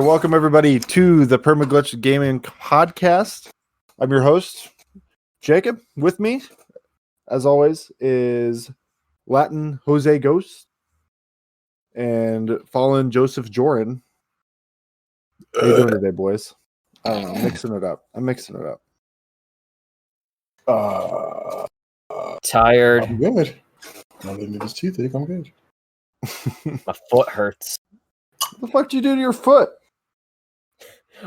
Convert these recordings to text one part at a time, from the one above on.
welcome everybody to the Permaglitch Gaming Podcast. I'm your host, Jacob. With me, as always, is Latin Jose Ghost and Fallen Joseph Joran. How you doing today, boys? I don't know. I'm mixing it up. Tired. I'm good. Nothing to this toothache. I'm good. My foot hurts. What the fuck did you do to your foot?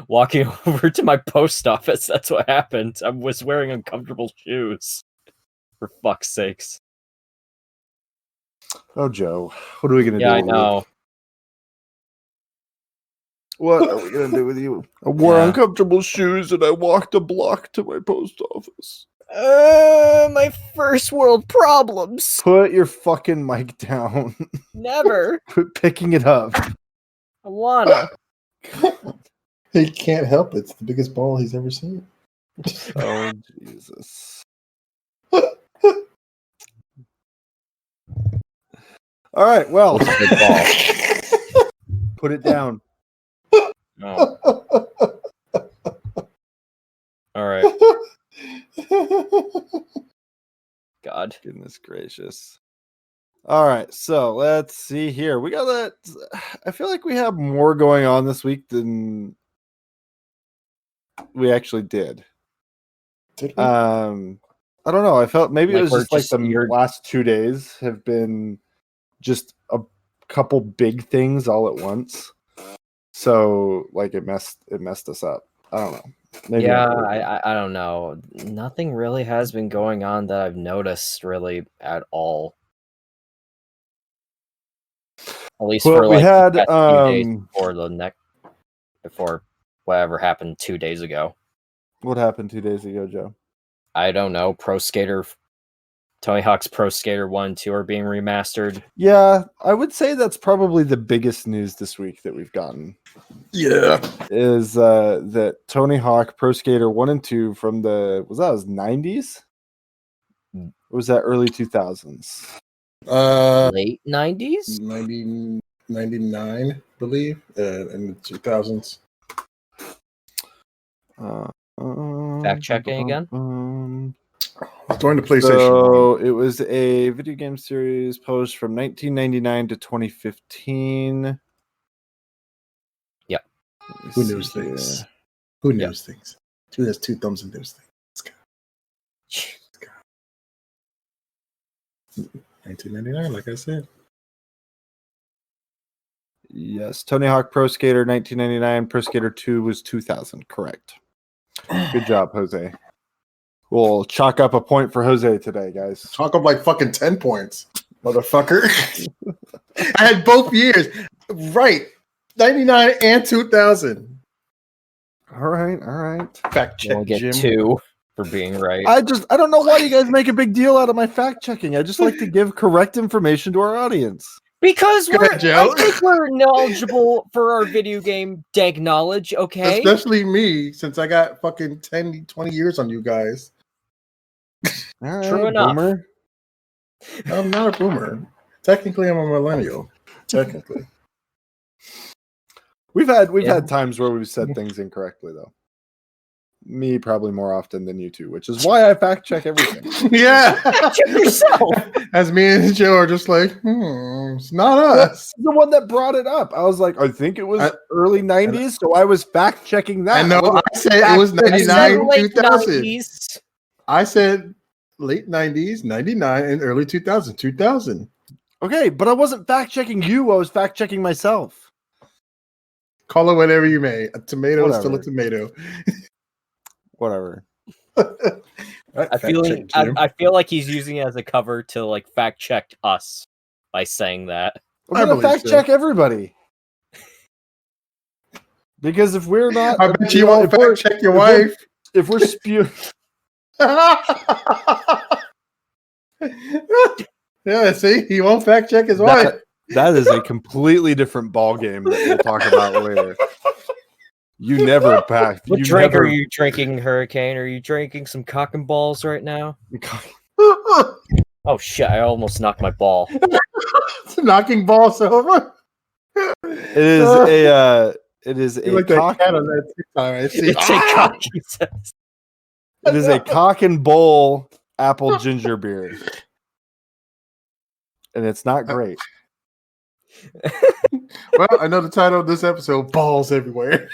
Walking over to my post office, that's what happened. I was wearing uncomfortable shoes. For fuck's sakes. Oh, Joe. What are we going to do? Yeah, I with you? know. What are we going to do with you? I wore uncomfortable shoes and I walked a block to my post office. My first world problems. Put your fucking mic down. Never. Quit picking it up. I wanna. He can't help it. It's the biggest ball he's ever seen. Oh, Jesus. All right, well. Put it down. No. All right. God. Goodness gracious. All right, so let's see here. We got that. I feel like we have more going on this week than we actually did. Did we? I don't know. I felt maybe Like it was we're just like just the last 2 days have been just a couple big things all at once. So like it messed us up. I don't know. Maybe Yeah, I don't know. Nothing really has been going on that I've noticed really at all. At least Well, for we like had, the past few days before whatever happened 2 days ago. What happened 2 days ago, Joe? I don't know. Tony Hawk's Pro Skater 1 and 2 are being remastered. Yeah, I would say that's probably the biggest news this week that we've gotten. Yeah. Is that Tony Hawk Pro Skater 1 and 2 from his 90s? Or was that early 2000s? Late 90s? 99, I believe, in the 2000s. Fact checking again? During the PlayStation. So it was a video game series posed from 1999 to 2015. Yeah. Who knows things? Who knows things? Who has two thumbs and knows things? Let's go. 1999, like I said. Yes, Tony Hawk Pro Skater 1999. Pro Skater 2 was 2000. Correct. Good job, Jose. We'll chalk up a point for Jose today, guys. Chalk up like fucking 10 points, motherfucker. I had both years. Right. 99 and 2000. All right. Fact check, We'll get Jim. 2 for being right. I don't know why you guys make a big deal out of my fact checking. I just like to give correct information to our audience. Because Go ahead, Joe. I think we're knowledgeable for our video game dank knowledge, okay? Especially me, since I got fucking 10, 20 years on you guys. All right, True enough. boomer. I'm not a boomer. Technically, I'm a millennial. Technically. We've had times where we've said things incorrectly, though. Me probably more often than you two, which is why I fact check everything. Yeah. Check yourself. As me and Joe are just like, it's not us. The one that brought it up. I was like, I think it was early 90s, so I was fact checking that. I know. I said it was 99, 2000. 90s. I said late 90s, 99, and early 2000. 2000. Okay, but I wasn't fact checking you. I was fact checking myself. Call it whatever you may. A tomato is still a Whatever. tomato. Whatever. Right, I feel like he's using it as a cover to like fact check us by saying that. I'm gonna fact check everybody. Because if we're not, I bet you won't fact check your wife. If we're spewing. Yeah, see, he won't fact check his wife. That is a completely different ball game that we'll talk about later. You never packed. What drink are you drinking, Hurricane? Are you drinking some cock and balls right now? Oh shit, I almost knocked my ball. Knocking balls over. It is It is You a like that cock. cat on that TikTok. I see. It's a cock, he says. It is a cock and bowl apple ginger beer, and it's not great. Well, I know the title of this episode: balls everywhere.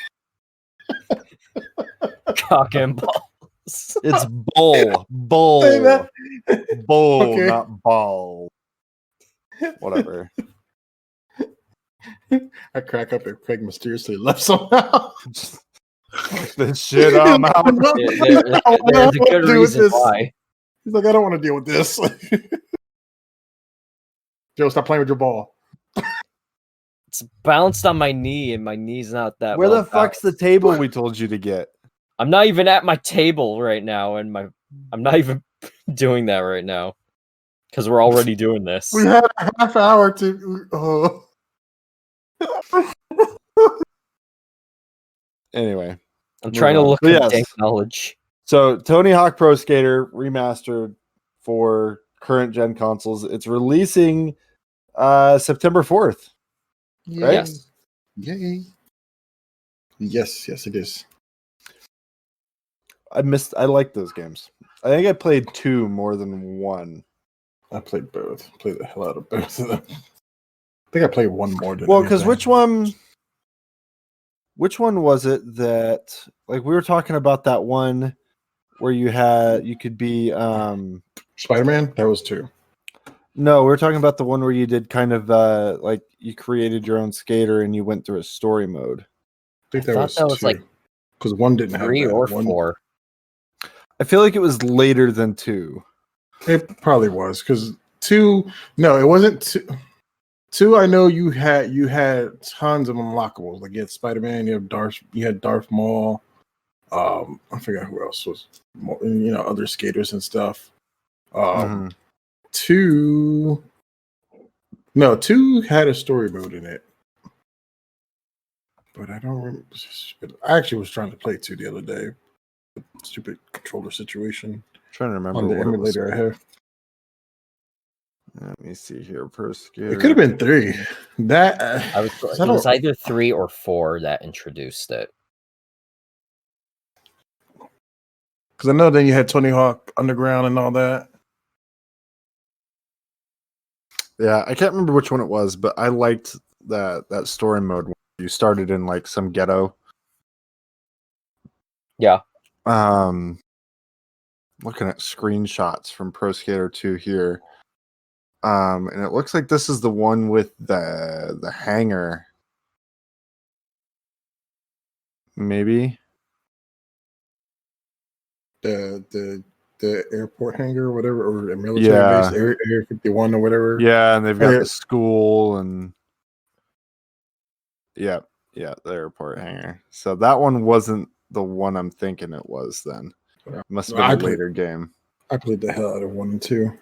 Cock and balls. It's bowl, Say that. bowl, Okay. not ball. Whatever. I crack up and Craig mysteriously left somehow. Fuck this shit. I'm out. There's a good reason why. He's like, I don't want to deal with this. Joe, stop playing with your ball. It's bounced on my knee, and my knee's not that. Where well the fuck's the table we told you to get? I'm not even at my table right now, and I'm not even doing that right now because we're already doing this. We had a half hour to. Anyway, I'm trying to look But up yes. dank knowledge. so Tony Hawk Pro Skater remastered for current gen consoles. It's releasing September 4th. Right? Yes. Yay. Yes, it is. I like those games. I think I played 2 more than 1. I played both. Played the hell out of both of them. I think I played one more than Well, because anything. which one was it that, like, we were talking about that one where you could be Spider-Man? That was 2. no, we were talking about the one where you did kind of like you created your own skater and you went through a story mode. I think I thought that was 2. like because 1 didn't have 3 that. or 1, 4. I feel like it was later than 2. It probably was because 2. No, it wasn't 2. 2, I know you had tons of unlockables. Like you had Spider-Man, you had Darth Maul. I forgot who else was, other skaters and stuff. 2 had a story mode in it, but I don't remember. I actually was trying to play 2 the other day. The stupid controller situation Trying to remember on the what it was. emulator I have. Let me see here. Pro Skater. It could have been 3. That It was either 3 or 4 that introduced it. because I know then you had Tony Hawk Underground and all that. Yeah, I can't remember which one it was, but I liked that story mode. When you started in like some ghetto. Yeah. Looking at screenshots from Pro Skater 2 here. And it looks like this is the one with the hangar. Maybe. The airport hangar or whatever, or a military base, Area 51 or whatever. Yeah, and they've got the school and yeah, the airport hangar. So that one wasn't the one I'm thinking it was then. It must have been a later game. I played the hell out of 1 and 2.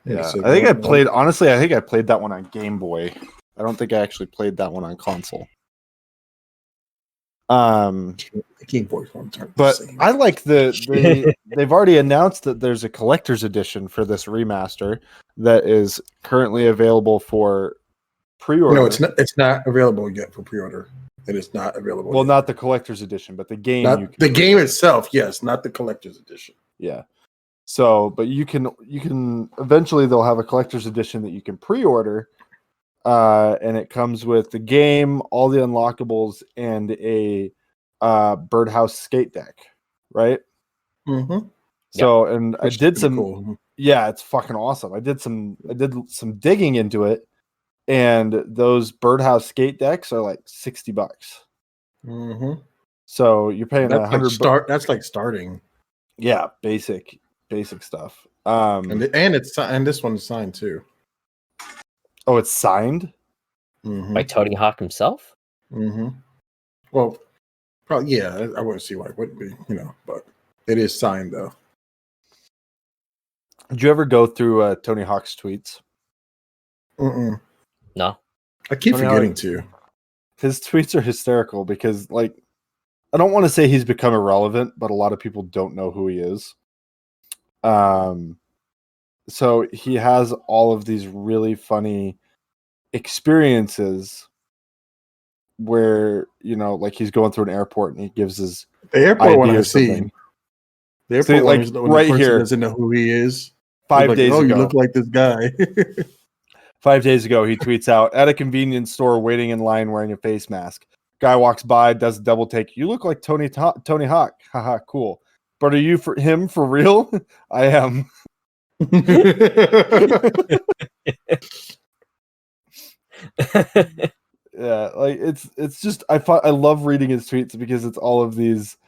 Yeah, I think I played that one on Game Boy. I don't think I actually played that one on console. The Game Boy one turned but the same. I like they've already announced that there's a collector's edition for this remaster that is currently available for pre-order. No, it's not available yet for pre-order. It is not available. Well, yet. not the collector's edition, but the game. Not the game itself, yes, not the collector's edition. Yeah. So, but you can eventually they'll have a collector's edition that you can pre-order, and it comes with the game, all the unlockables, and a birdhouse skate deck, right? Mm-hmm. So, and I did some. Cool. Yeah, it's fucking awesome. I did some digging into it, and those birdhouse skate decks are like $60. Mm-hmm. So you're paying $100. That's like starting. Yeah, basic stuff. And this one's signed too. Oh, it's signed by Tony Hawk himself. Mm-hmm. Well, probably yeah. I wouldn't see why it wouldn't be, but it is signed though. Did you ever go through Tony Hawk's tweets? Mm-mm. No, I keep forgetting to. His tweets are hysterical because, like, I don't want to say he's become irrelevant, but a lot of people don't know who he is. So he has all of these really funny experiences where like he's going through an airport and he gives his The airport ID one or I've something. seen. The airport See, one like, is when right the person here. doesn't know who he is. 5 Like, days oh, ago. you look like this guy. 5 days ago, he tweets out, at a convenience store waiting in line wearing a face mask. Guy walks by, does a double take. You look like Tony Hawk. Haha, cool. But are you for real? I am. Yeah, like it's just I love reading his tweets because it's all of these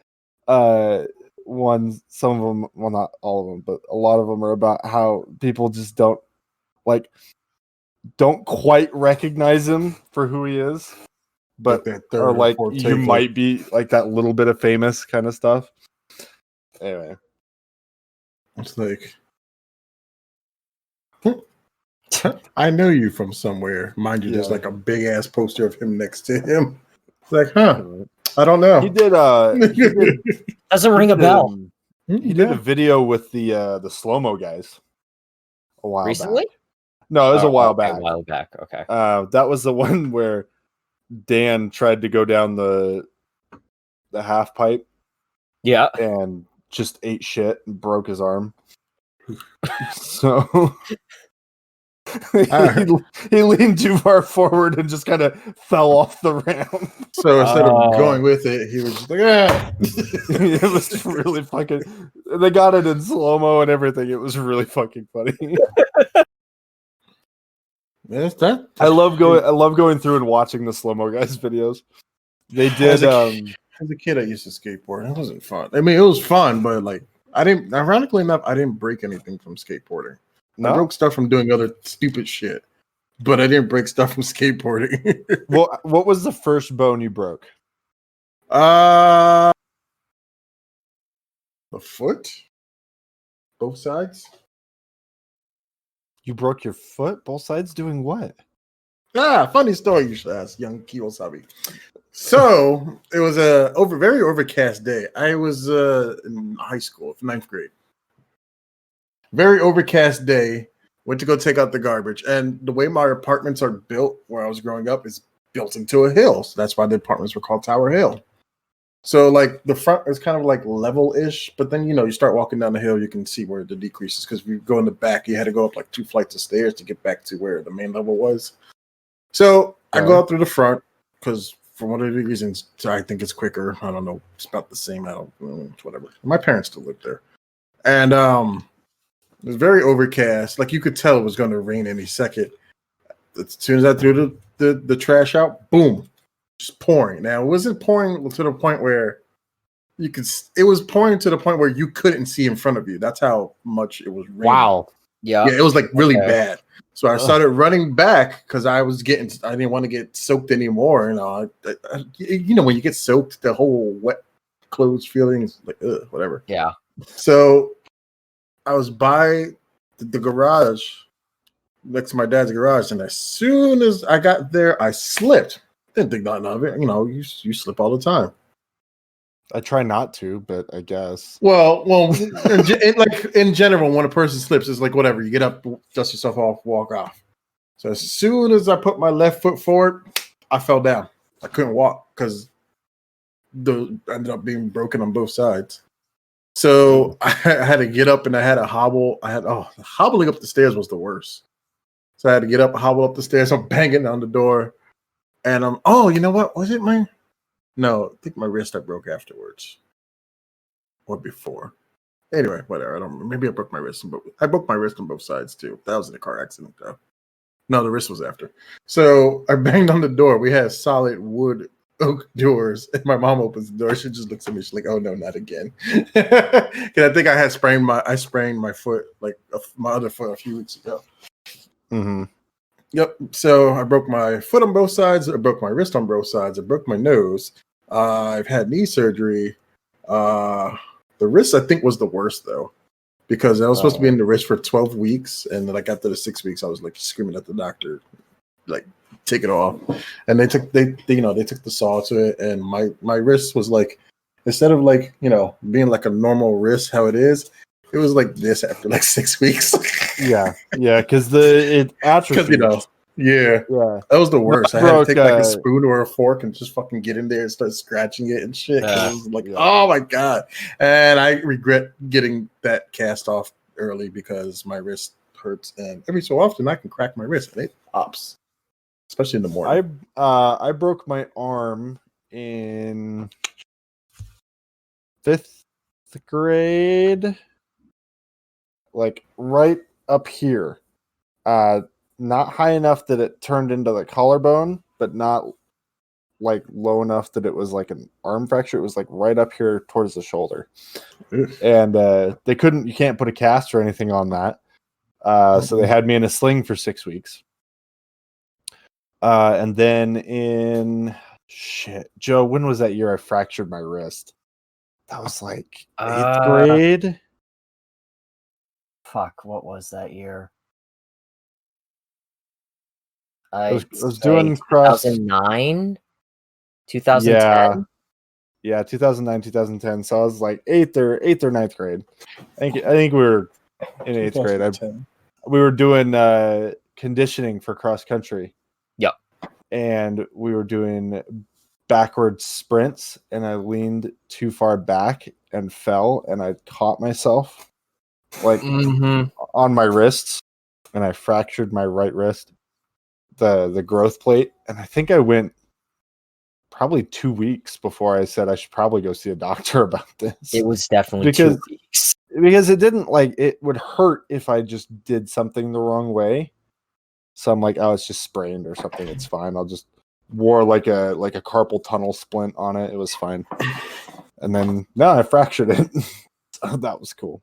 ones. Some of them, well, not all of them, but a lot of them are about how people just don't quite recognize him for who he is, but that third are like, or you fourth might be like that little bit of famous kind of stuff. Anyway, it's like, I know you from somewhere. Mind you, there's Yeah. like a big ass poster of him next to him. It's like, I don't know. he did Doesn't ring a bell. He did a video with the slow-mo guys a while Recently? back. No, it was a while Okay, back. A while back. Okay. That was the one where Dan tried to go down the half pipe Yeah. and just ate shit and broke his arm. So he leaned too far forward and just kind of fell off the ramp. So instead of going with it, he was just like, It was really fucking. They got it in slow mo and everything. It was really fucking funny. That's that. I love going through and watching the slow mo guys videos. They did. As a kid, I used to skateboard. It wasn't fun. I mean, it was fun, but like, I didn't. Ironically enough, I didn't break anything from skateboarding. I No? broke stuff from doing other stupid shit, but I didn't break stuff from skateboarding. Well, what was the first bone you broke? The foot, both sides. You broke your foot, both sides. Doing what? Funny story you should ask, young Kiyosabi. So it was a very overcast day. I was in high school, 9th grade. Very overcast day. Went to go take out the garbage, and the way my apartments are built, where I was growing up, is built into a hill. So that's why the apartments were called Tower Hill. So like the front is kind of like level-ish, but then you start walking down the hill, you can see where the decrease is, because if you go in the back, you had to go up like 2 flights of stairs to get back to where the main level was. So I go out through the front because for one of the reasons I think it's quicker. I don't know, it's about the same. I don't know, whatever. My parents still live there, and it was very overcast. Like you could tell it was going to rain any second. As soon as I threw the trash out, boom, just pouring. Now it wasn't pouring to the point where you could. It was pouring to the point where you couldn't see in front of you. That's how much it was raining. Wow. Yeah. Yeah, it was like really bad. So I started running back because I didn't want to get soaked anymore. When you get soaked, the whole wet clothes feeling is like, whatever. Yeah. So I was by the garage, next to my dad's garage, and as soon as I got there, I slipped. Didn't think nothing of it. You slip all the time. I try not to, but I guess. Well, in general, when a person slips, it's like whatever. You get up, dust yourself off, walk off. So as soon as I put my left foot forward, I fell down. I couldn't walk because I ended up being broken on both sides. So I had to get up and I had to hobble. Hobbling up the stairs was the worst. So I had to get up, hobble up the stairs. I'm banging on the door, and you know what? Was it my? No, I think my wrist I broke afterwards. Or before. Anyway, whatever. I don't remember. Maybe I broke my wrist. I broke my wrist on both sides too. That was in a car accident though. No, the wrist was after. So I banged on the door. We had solid wood oak doors. And my mom opens the door. She just looks at me. She's like, "Oh no, not again." Because I think I sprained my foot, like my other foot, a few weeks ago. Mm-hmm. Yep. So I broke my foot on both sides. I broke my wrist on both sides. I broke my nose. I've had knee surgery. The wrist, I think, was the worst though, because I was supposed to be in the wrist for 12 weeks, and then like after the 6 weeks, I was like screaming at the doctor, like, take it off. And they took the saw to it, and my wrist was like, instead of like being like a normal wrist how it is, it was like this after like 6 weeks. Yeah, because it atrophied. Because Yeah, Yeah. that was the worst. I I had to broke, take like a spoon or a fork and just fucking get in there and start scratching it and shit. 'Cause it was like, Yeah. oh my god! And I regret getting that cast off early because my wrist hurts, and every so often I can crack my wrist and it pops, especially in the morning. I broke my arm in 5th grade, like right up here. Not high enough that it turned into the collarbone, but not like low enough that it was like an arm fracture. It was like right up here towards the shoulder. And you can't put a cast or anything on that. So they had me in a sling for 6 weeks. And then Joe, when was that year I fractured my wrist? That was like 8th grade. Fuck, what was that year? I was doing cross 2009, 2010. Yeah, 2009, 2010. So I was like 8th or 9th grade. I think we were in 8th grade. We were doing conditioning for cross country. Yep. And we were doing backward sprints, and I leaned too far back and fell, and I caught myself like on my wrists, and I fractured my right wrist, the growth plate, and I think I went probably 2 weeks before I said I should probably go see a doctor about this. It was definitely 2 weeks. Because it didn't it would hurt if I just did something the wrong way. So I'm like, oh, it's just sprained or something. It's fine. I'll just wore like a carpal tunnel splint on it. It was fine. And then I fractured it. So that was cool.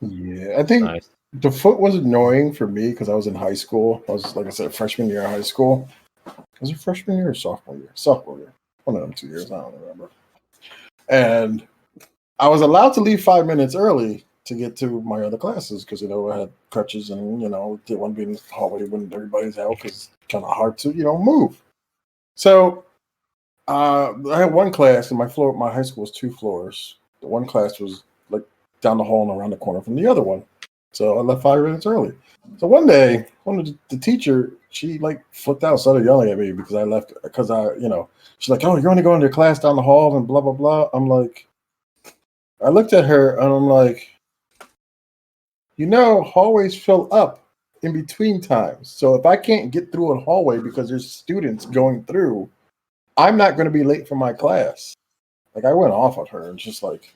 Yeah, I think the foot was annoying for me because I was in high school. I was, like I said, freshman year of high school. Was it freshman year or sophomore year? Sophomore year. One of them 2 years. I don't remember. And I was allowed to leave 5 minutes early to get to my other classes because, I had crutches and, didn't want to be in the hallway when everybody's out because it's kind of hard to, move. So I had one class in my high school was 2 floors. The one class was like down the hall and around the corner from the other one. So I left 5 minutes early. So one day, the teacher, she like flipped out, started yelling at me because I left, because she's like, oh, you're only going to your class down the hall and blah, blah, blah. I'm like, I looked at her and I'm like, hallways fill up in between times. So if I can't get through a hallway because there's students going through, I'm not going to be late for my class. Like I went off on her and just like,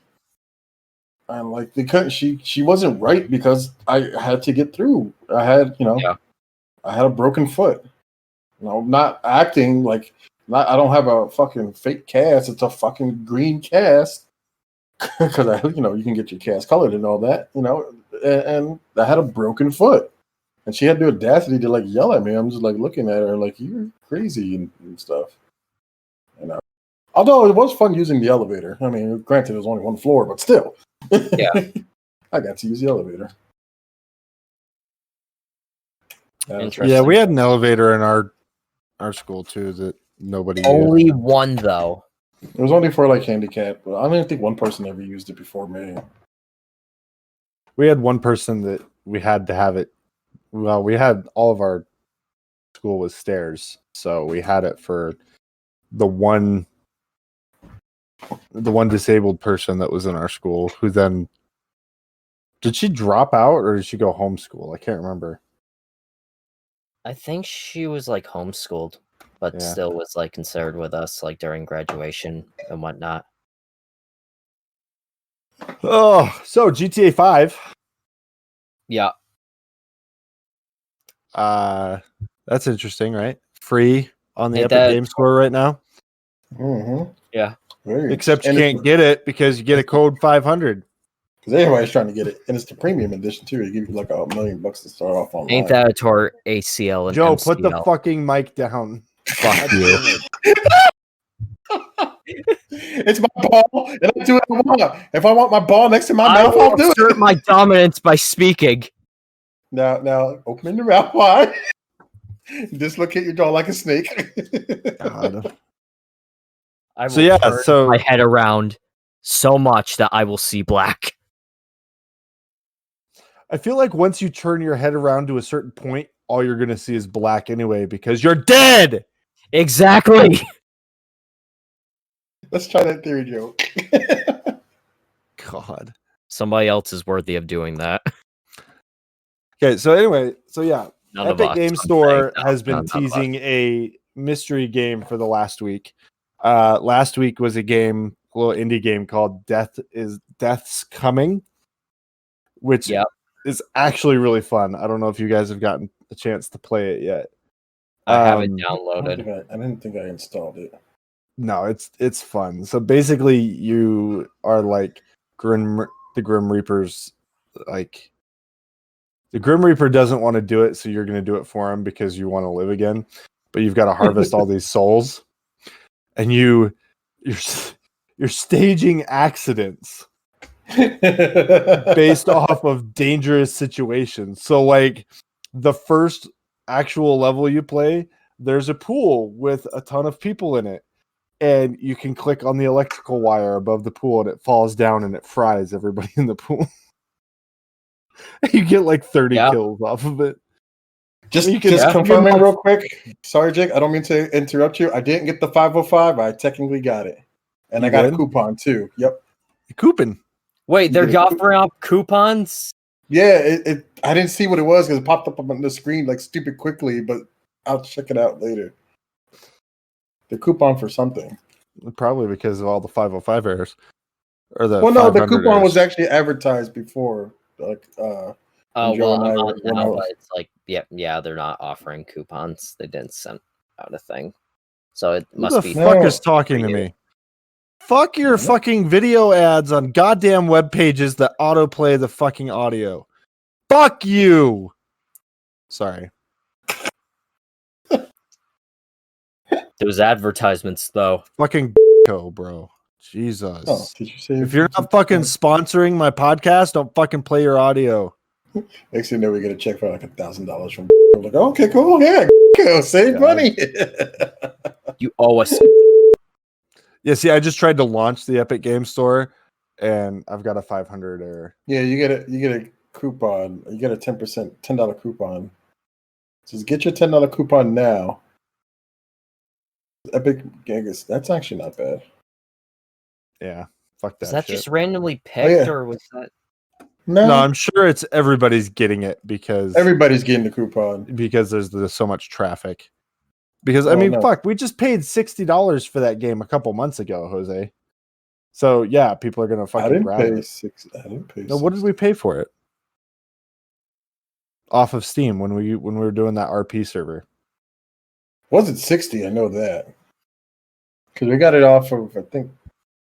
I'm like, because she wasn't right because I had to get through. I had, I had a broken foot. Not acting like, I don't have a fucking fake cast. It's a fucking green cast. Because you can get your cast colored and all that, and I had a broken foot, and she had the audacity to like yell at me. I'm just like looking at her like you're crazy and stuff, Although it was fun using the elevator. I mean, granted, it was only 1 floor, but still, Yeah, I got to use the elevator. interesting. Yeah, we had an elevator in our school too that nobody Only used. one though. It was only for like handicap, but I don't think one person ever used it before me. We had one person that we had to have it. Well, we had all of our school was stairs, so we had it for the one disabled person that was in our school who then did she drop out or did she go homeschool? I can't remember. I think she was like homeschooled, but still was like considered with us like during graduation and whatnot. Oh, so GTA 5. Yeah. That's interesting, right? Free on the Ain't Epic that- Game Store right now. Mm-hmm. Yeah. Except you can't get it because you get a code 500. Because everybody's trying to get it, and it's the premium edition too. They give you like $1 million to start off online. Ain't that a tort ACL and Joe, MCL? put the fucking mic down. Fuck you. It's my ball, and I do what I want. If I want my ball next to my I mouth, will I'll do assert it. my dominance by speaking. Now, open your mouth wide. Dislocate your jaw like a snake. God. I will So, yeah, turn so- my head around so much that I will see black. I feel like once you turn your head around to a certain point, all you're gonna see is black anyway because you're dead. Exactly. Let's try that theory joke. God. Somebody else is worthy of doing that. Okay, so anyway, so yeah, None of Epic us, Game I'm Store saying. has been None of us. teasing a mystery game for the last week. Last week was a little indie game called Death's Coming, which Yep. is actually really fun. I don't know if you guys have gotten a chance to play it yet. I have it I downloaded. didn't think I installed it. No, it's fun. So basically, you are like the Grim Reaper's like. The Grim Reaper doesn't want to do it, so you're going to do it for him because you want to live again. But you've got to harvest all these souls, and you're staging accidents based off of dangerous situations. So, like the first actual level you play, there's a pool with a ton of people in it, and you can click on the electrical wire above the pool, and it falls down and it fries everybody in the pool. You get like 30 kills off of it. Just You can- confirming you can- real quick. Sorry, Jake. I don't mean to interrupt you. I didn't get the 505. I technically got it. And You I got did? a coupon too. Yep. Coupon. Wait, they're Yeah. offering up coupons? Yeah, I didn't see what it was because it popped up on the screen like stupid quickly, but I'll check it out later. The coupon for something. Probably because of all the 505 errors. Or the Well, no, the 500 coupon errors. was actually advertised before. Like, Oh, Joe well, and I I'm were- on when I now, was- but it's like, yeah, they're not offering coupons. They didn't send out a thing. So it Who must the be. fuck No. is talking to for you. me? Fuck your fucking video ads on goddamn web pages that autoplay the fucking audio. Fuck you. Sorry. Those advertisements, though. Fucking bro. Jesus. oh, did you say If you're not fucking sponsoring my podcast, don't fucking play your audio. Next thing you know, we get a check for like $1,000 from. I'm like, okay, cool, yeah, go save God. money. You owe us. Yeah, see, I just tried to launch the Epic Game Store and I've got a 500 error. Yeah, you get a coupon. You get a $10 coupon. Just get your $10 coupon now. Epic Gigas. That's actually not bad. Yeah. Fuck that. Was that shit. just randomly picked, yeah. or was that? No, I'm sure it's everybody's getting it because Everybody's getting the coupon. there's so much traffic. Because I Oh, mean, no. fuck, we just paid $60 for that game a couple months ago, Jose. So yeah, people are gonna I fucking didn't grab pay it. I didn't pay. No, what did we pay for it? Off of Steam when we were doing that RP server. Wasn't 60? I know that because we got it off of I think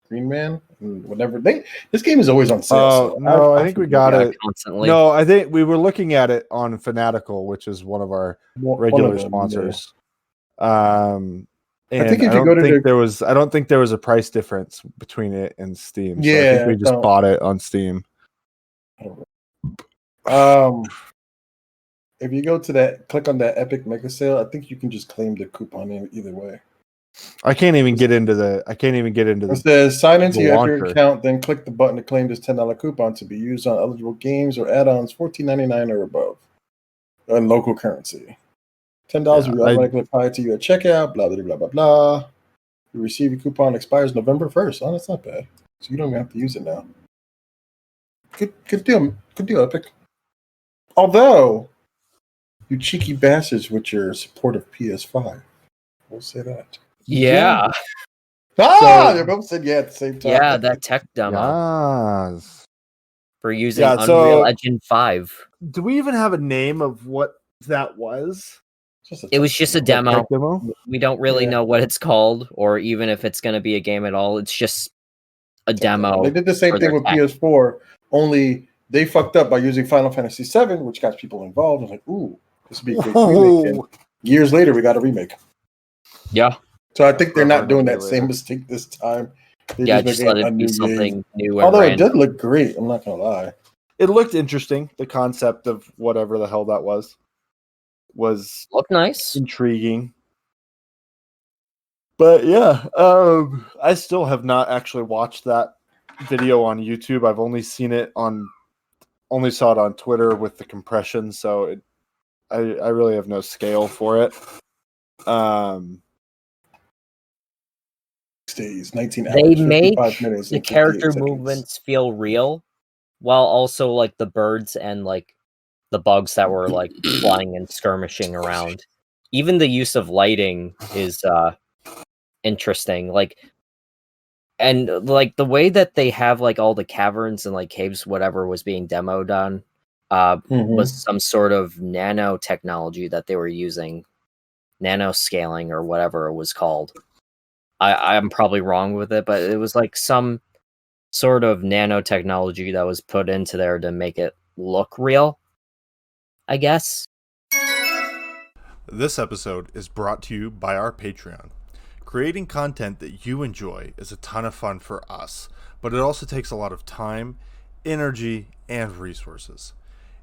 Green Man and whatever. This game is always on sale. Oh so no, I think we got it. Constantly. No, I think we were looking at it on Fanatical, which is one of our one regular of them, sponsors. And I think if you don't go to think the- I don't think there was a price difference between it and Steam. So I Yeah, think we just no. bought it on Steam. If you go to that, click on that Epic Mega Sale. I think you can just claim the coupon either way. I can't even get into the. It says sign into the your launcher. account, then click the button to claim this $10 coupon to be used on eligible games or add-ons $14.99 or above in local currency. $10 will be automatically applied to you at checkout. Blah blah blah blah blah. You receive your coupon expires November 1st. Oh, that's not bad. So you don't even have to use it now. Good deal. Good deal, Epic. Although, you cheeky bastards with your support of PS5. We'll say that. Yeah. Ah, So- they both said yeah at the same time. Yeah, that tech demo Yes. for using Yeah, so- Unreal Engine 5. Do we even have a name of what that was? It was just a demo. Tech demo? We don't really Yeah. know what it's called, or even if it's going to be a game at all. It's just a demo. They did the same for thing their with tech. PS4, only they fucked up by using Final Fantasy VII, which got people involved. I was like, ooh, this would be a great remake. And Whoa. years later, we got a remake. Yeah. So I think they're not doing that Later. same mistake this time. They're Yeah, just let making a it be new something game. new and Although it random. did look great, I'm not gonna lie. It looked interesting. The concept of whatever the hell that was Look nice. intriguing. But yeah, I still have not actually watched that video on YouTube. I've only saw it on Twitter with the compression, so I really have no scale for it. Stays 19 They hours, make 55 minutes, the and 58 character seconds. movements feel real, while also like the birds and like the bugs that were like flying and skirmishing around. Even the use of lighting is interesting. Like, and like the way that they have like all the caverns and like caves, whatever was being demoed on, was some sort of nanotechnology that they were using, nanoscaling or whatever it was called. I'm probably wrong with it, but it was like some sort of nanotechnology that was put into there to make it look real, I guess. This episode is brought to you by our Patreon. Creating content that you enjoy is a ton of fun for us, but it also takes a lot of time, energy, and resources.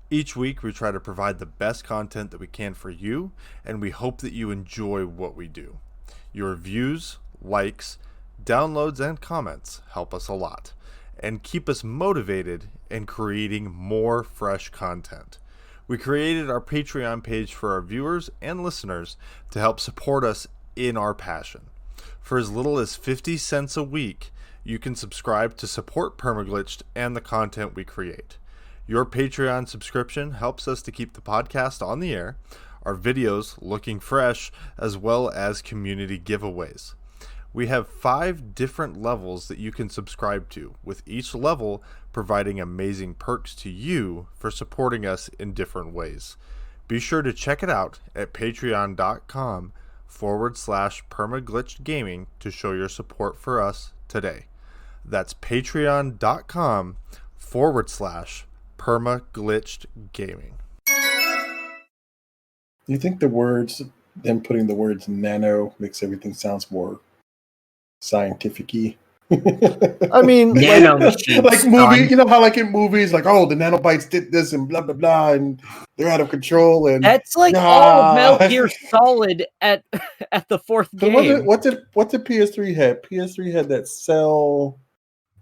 Each week, we try to provide the best content that we can for you, and we hope that you enjoy what we do. Your views, likes, downloads, and comments help us a lot, and keep us motivated in creating more fresh content. We created our Patreon page for our viewers and listeners to help support us in our passion. For as little as 50 cents a week, you can subscribe to support Permaglitched and the content we create. Your Patreon subscription helps us to keep the podcast on the air, our videos looking fresh, as well as community giveaways. We have 5 different levels that you can subscribe to, with each level providing amazing perks to you for supporting us in different ways. Be sure to check it out at patreon.com/permaglitchedgaming to show your support for us today. That's patreon.com/permaglitchedgaming. Do you think them putting the words nano makes everything sounds more scientific-y? I mean, Nano machines, like movie, son. you know how like in movies, like, oh, the nanobites did this and blah blah blah, and they're out of control. And That's like all of Metal Gear Solid at the 4th game. What did PS3 had? PS3 had that cell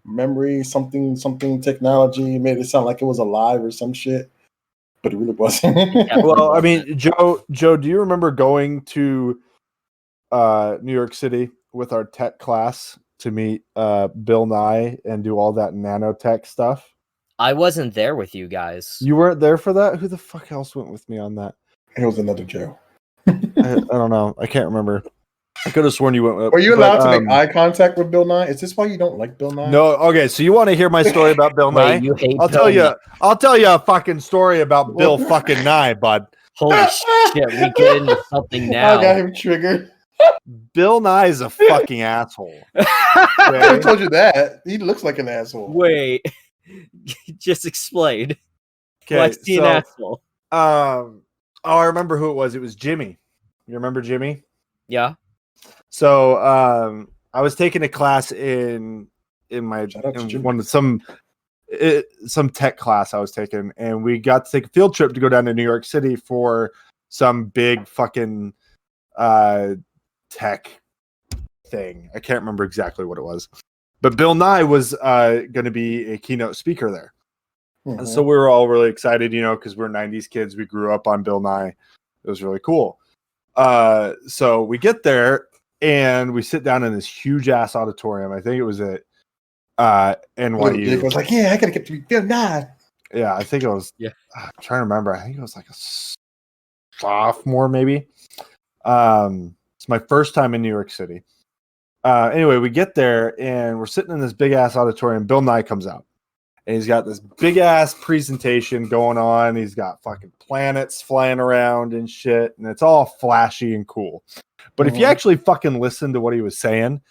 memory something technology, made it sound like it was alive or some shit, but it really wasn't. well, I mean, Joe, do you remember going to New York City with our tech class to meet Bill Nye and do all that nanotech stuff? I wasn't there with you guys. You weren't there for that? Who the fuck else went with me on that? It was another Joe. I don't know. I can't remember. I could have sworn you went with. Were you allowed to make eye contact with Bill Nye? Is this why you don't like Bill Nye? No. Okay, so you want to hear my story about Bill Nye? Wait, you hate I'll Bill tell you. Nye. I'll tell you a fucking story about Bill fucking Nye, bud. Holy shit, we get into something now. I got him triggered. Bill Nye is a fucking asshole. I never told you that. He looks like an asshole. Wait, just explain. Why is he an asshole? Oh, I remember who it was. It was Jimmy. You remember Jimmy? Yeah. So I was taking a class in some tech class I was taking, and we got to take a field trip to go down to New York City for some big fucking tech thing. I can't remember exactly what it was, but Bill Nye was going to be a keynote speaker there. And so we were all really excited, because we're 90s kids. We grew up on Bill Nye. It was really cool. So we get there and we sit down in this huge ass auditorium. I think it was at NYU. Jake was like, yeah, I gotta get to Bill Nye. Yeah, I think it was. Yeah, I'm trying to remember. I think it was like a sophomore, maybe. It's my first time in New York City. Anyway, we get there and we're sitting in this big ass auditorium. Bill Nye comes out. And he's got this big ass presentation going on. He's got fucking planets flying around and shit. And it's all flashy and cool. But if you actually fucking listen to what he was saying,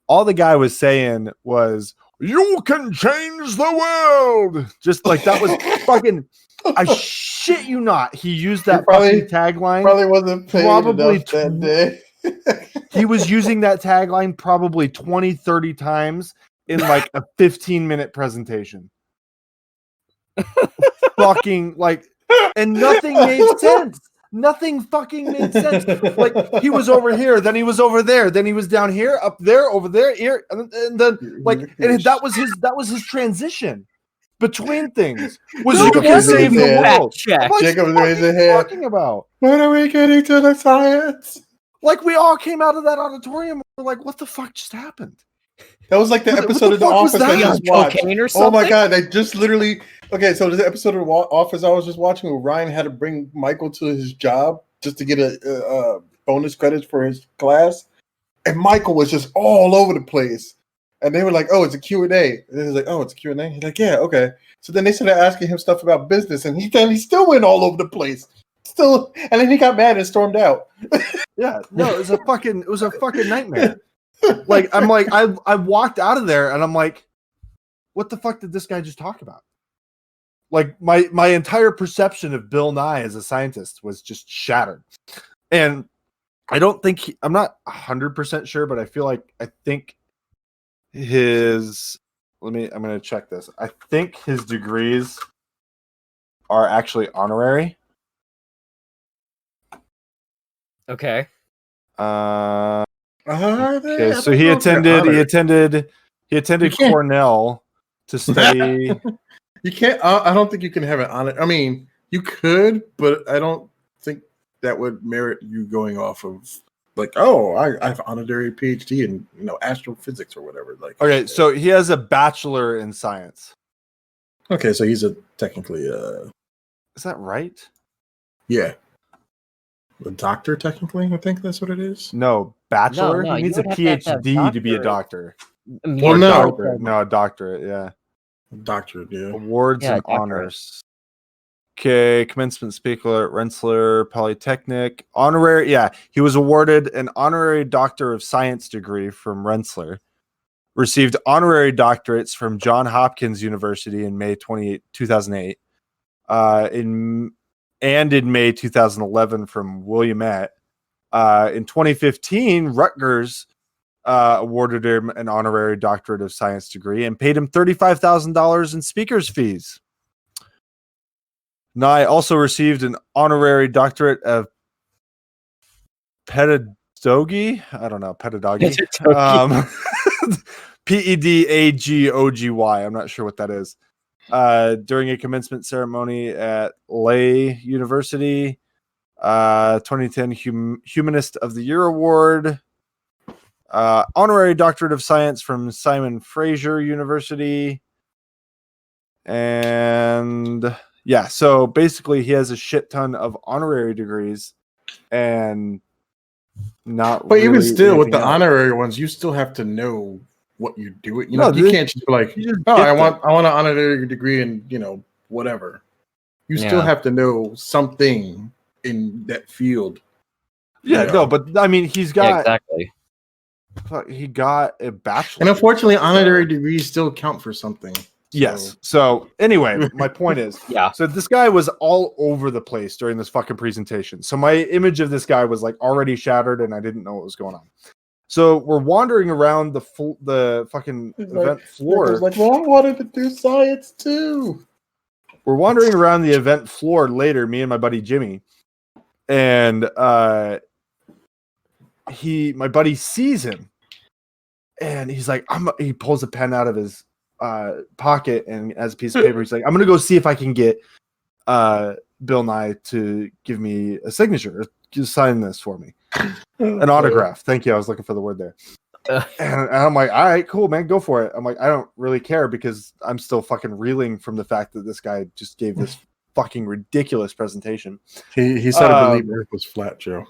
all the guy was saying was, "You can change the world." Just like that was fucking, I shit you not. He used that fucking tagline. Probably wasn't paid enough that day. He was using that tagline probably 20, 30 times in like a 15-minute presentation. Fucking like, and nothing made sense. Nothing fucking made sense. Like he was over here, then he was over there, then he was down here, up there, over there, here, and then like, and that was his transition. between things was No, you can yes, save the yeah. world. Check. I'm like, Jacob what raised are his you hand. talking about? When are we getting to the science? Like, we all came out of that auditorium and we're like, what the fuck just happened? That was like the What episode the of The fuck was Office I that? just watched. Cocaine or Oh something? my god, they just literally okay. So there's an episode of Office I was just watching where Ryan had to bring Michael to his job just to get a bonus credits for his class, and Michael was just all over the place. And they were like, "Oh, it's a Q&A." And he was like, "Oh, it's a Q&A." He's like, "Yeah, okay." So then they started asking him stuff about business, and he still went all over the place. Still, and then he got mad and stormed out. Yeah, no, it was a fucking nightmare. Like, I'm like, I walked out of there and I'm like, what the fuck did this guy just talk about? Like, my entire perception of Bill Nye as a scientist was just shattered. And I don't think I'm not 100% sure, but I think I'm going to check this. I think his degrees are actually honorary. Okay. Okay, so he attended Cornell to study. You can't. I don't think you can have an honor. I mean, you could, but I don't think that would merit you going off of like, oh, I have an honorary PhD in astrophysics or whatever. Like, Okay, so he has a bachelor in science. okay, so he's technically Is that right? yeah, a doctor technically. I think that's what it is. No, bachelor. No, he you needs a would have to have PhD to be a doctorate. doctor. Well, Or no. doctorate. No, a doctorate. Yeah. Doctorate, yeah. Awards Yeah, and doctorate. honors. Okay, commencement speaker at Rensselaer Polytechnic. Honorary, yeah. He was awarded an honorary Doctor of Science degree from Rensselaer. Received honorary doctorates from Johns Hopkins University in May 2008. In May 2011 from Willamette. In 2015, Rutgers awarded him an honorary doctorate of science degree and paid him $35,000 in speaker's fees. Nye also received an honorary doctorate of pedagogy. I don't know, pedagogy. Pedagogy. I'm not sure what that is. During a commencement ceremony at Lay University, 2010 Humanist of the Year Award. Honorary Doctorate of Science from Simon Fraser University. And yeah, so basically he has a shit ton of honorary degrees and not But really even still, with the anything else. honorary ones, you still have to know what you do. You No, know, you can't just be like, you just "Oh, get I them. want an honorary degree in whatever." You still Yeah. have to know something in that field. Yeah, Yeah. no, but I mean, he Yeah, exactly. got a bachelor. And unfortunately, honorary degrees still count for something. Yes. So anyway, my point is, Yeah. so this guy was all over the place during this fucking presentation. So my image of this guy was like already shattered, and I didn't know what was going on. So we're wandering around the fucking event floor. Like, well, I wanted to do science too. We're wandering around the event floor later, me and my buddy Jimmy, and my buddy sees him, and he's like, he pulls a pen out of his pocket and has a piece of paper. He's like, I'm gonna go see if I can get Bill Nye to give me a signature, just sign this for me, an autograph. Thank you. I was looking for the word there. And I'm like, all right, cool, man, go for it. I'm like, I don't really care because I'm still fucking reeling from the fact that this guy just gave this fucking ridiculous presentation. He said I believe Earth was flat, Joe.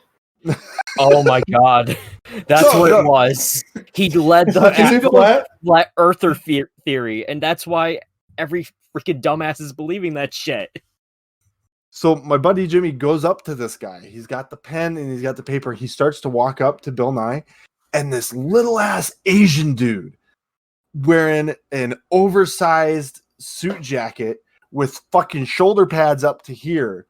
Oh my god, that's what it was. He led the Is it flat? flat earther theory, and that's why every freaking dumbass is believing that shit. So my buddy Jimmy goes up to this guy. He's got the pen and he's got the paper. He starts to walk up to Bill Nye, and this little ass Asian dude wearing an oversized suit jacket with fucking shoulder pads up to here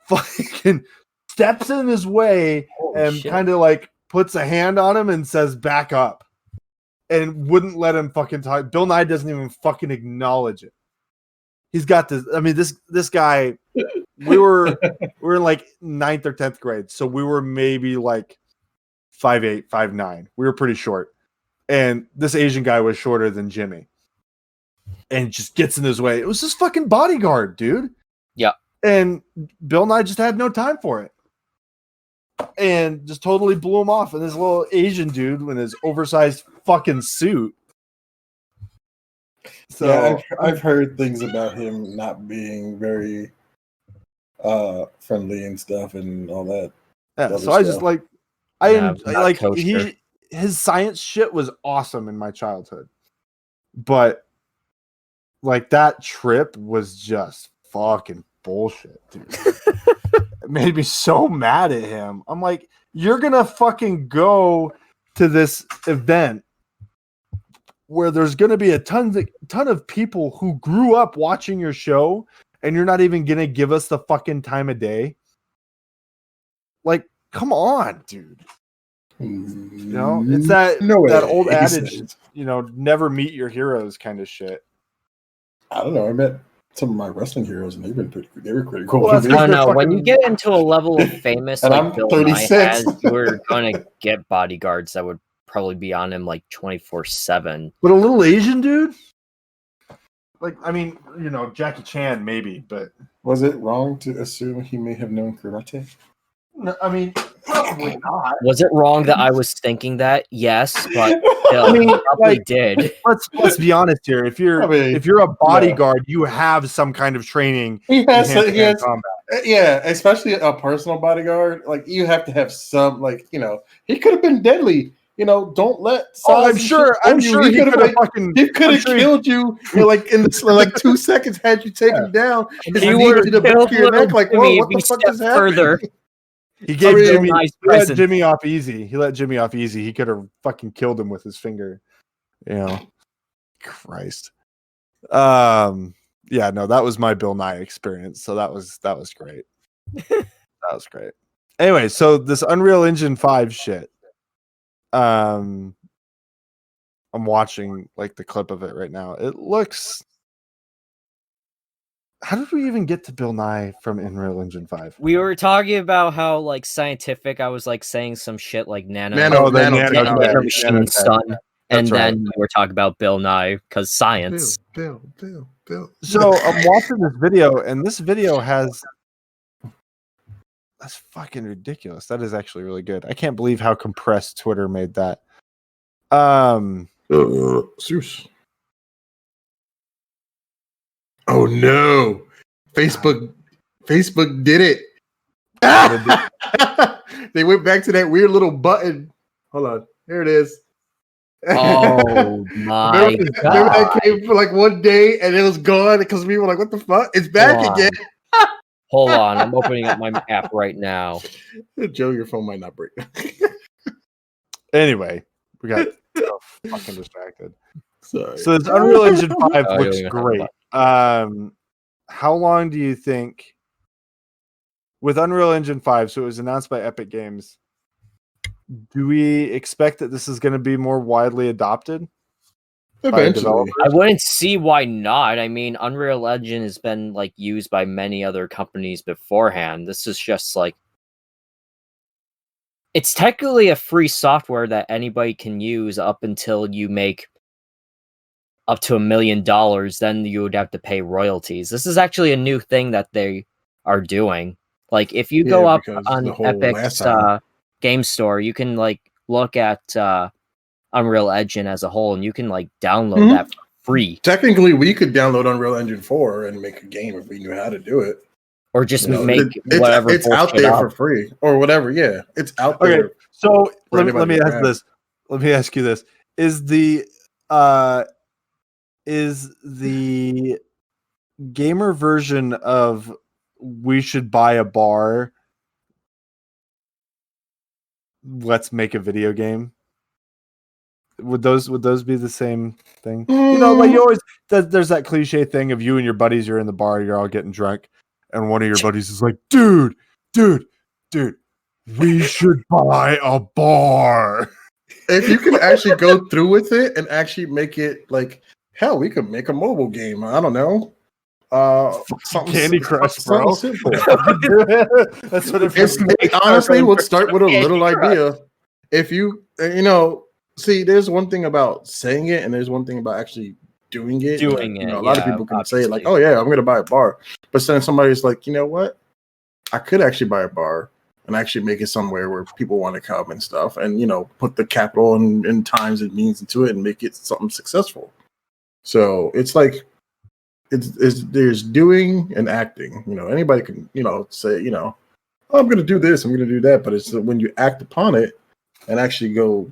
fucking steps in his way and kind of like puts a hand on him and says back up and wouldn't let him fucking talk. Bill Nye doesn't even fucking acknowledge it. He's got this. I mean, this guy, we were in like 9th or 10th grade. So we were maybe like 5'8", 5'9". We were pretty short. And this Asian guy was shorter than Jimmy. and just gets in his way. It was his fucking bodyguard, dude. Yeah. And Bill Nye just had no time for it. And just totally blew him off. And this little Asian dude with his oversized fucking suit. So yeah, I've heard things about him not being very friendly and stuff and all that. yeah, so I just like Yeah, not like kosher. his science shit was awesome in my childhood. But like that trip was just fucking bullshit, dude. It made me so mad at him. I'm like, you're gonna fucking go to this event where there's gonna be a ton of people who grew up watching your show, and you're not even gonna give us the fucking time of day. Like, come on, dude. You know, it's that old adage, you know, never meet your heroes kind of shit. I don't know. I met some of my wrestling heroes, and they were pretty cool. Well, I don't know. When you get into a level of famous And like I'm Bill 36. Nye has, you're gonna get bodyguards that would probably be on him like 24/7. But a little Asian dude, like, I mean, you know, Jackie Chan maybe, but Was it wrong to assume he may have known karate? no, I mean, probably not. Was it wrong that I was thinking that? Yes, but I mean, probably like, did. Let's be honest here. If you're I mean, if you're a bodyguard, you have some kind of training. He has, in hand-to-hand combat. yeah, especially a personal bodyguard. Like you have to have some, like he could have been deadly. Don't let. Oh, I'm sure he could have fucking. He could have killed you, like in 2 seconds had you taken down. He He would would have have killed your neck. Like, Jimmy what if the he fuck stepped is happening? further. He gave Real Jimmy. nice He let present. Jimmy off easy. He let Jimmy off easy. He could have fucking killed him with his finger. Christ. Yeah, no, that was my Bill Nye experience. So that was great. That was great. Anyway, so this Unreal Engine 5 shit. I'm watching like the clip of it right now. It looks. How did we even get to Bill Nye from Unreal Engine 5? We were talking about how like scientific. I was like saying some shit like Nano machine son, and That's right. then we're talking about Bill Nye because science. Bill. So I'm watching this video, and this video has. That's fucking ridiculous. That is actually really good. I can't believe how compressed Twitter made that. Zeus. Oh no! Facebook did it. They went back to that weird little button. Hold on, here it is. Oh my Remember god! that came for like one day and it was gone because we were like, "What the fuck? It's back Hold on. again." Hold on, I'm opening up my app right now. Joe, your phone might not break. Anyway, we got so fucking distracted. Sorry. So this Unreal Engine 5 Oh, you looks don't even have great. a How long do you think with Unreal Engine 5? So it was announced by Epic Games. Do we expect that this is going to be more widely adopted? Eventually. I wouldn't see why not. I mean, Unreal Engine has been like used by many other companies beforehand. This is just like it's technically a free software that anybody can use up until you make up to $1 million. Then you would have to pay royalties. This is actually a new thing that they are doing. Like if you go up on Epic's game store, you can like look at Unreal Engine as a whole, and you can like download that for free. Technically, we could download Unreal Engine 4 and make a game if we knew how to do it. Or just make whatever. It's out there for free or whatever. Yeah, it's out there. Okay, so let me ask this. Let me ask you this: Is the gamer version of "We should buy a bar"? Let's make a video game. Would those be the same thing? You know, like you always there's that cliche thing of you and your buddies, you're in the bar, you're all getting drunk, and one of your buddies is like, dude, we should buy a bar. If you can actually go through with it and actually make it like hell, we could make a mobile game. I don't know. Candy Crush, bro. Simple. That's what it honestly would start with a little idea. If you see, there's one thing about saying it, and there's one thing about actually doing it. Doing you know, it, a lot of yeah, people can say like, obviously. "Oh yeah, I'm going to buy a bar," but then somebody's like, "You know what? I could actually buy a bar and actually make it somewhere where people want to come and stuff, and you know, put the capital and times and means into it and make it something successful." So it's like it's there's doing and acting. You know, anybody can say oh, I'm going to do this, I'm going to do that, but it's when you act upon it and actually go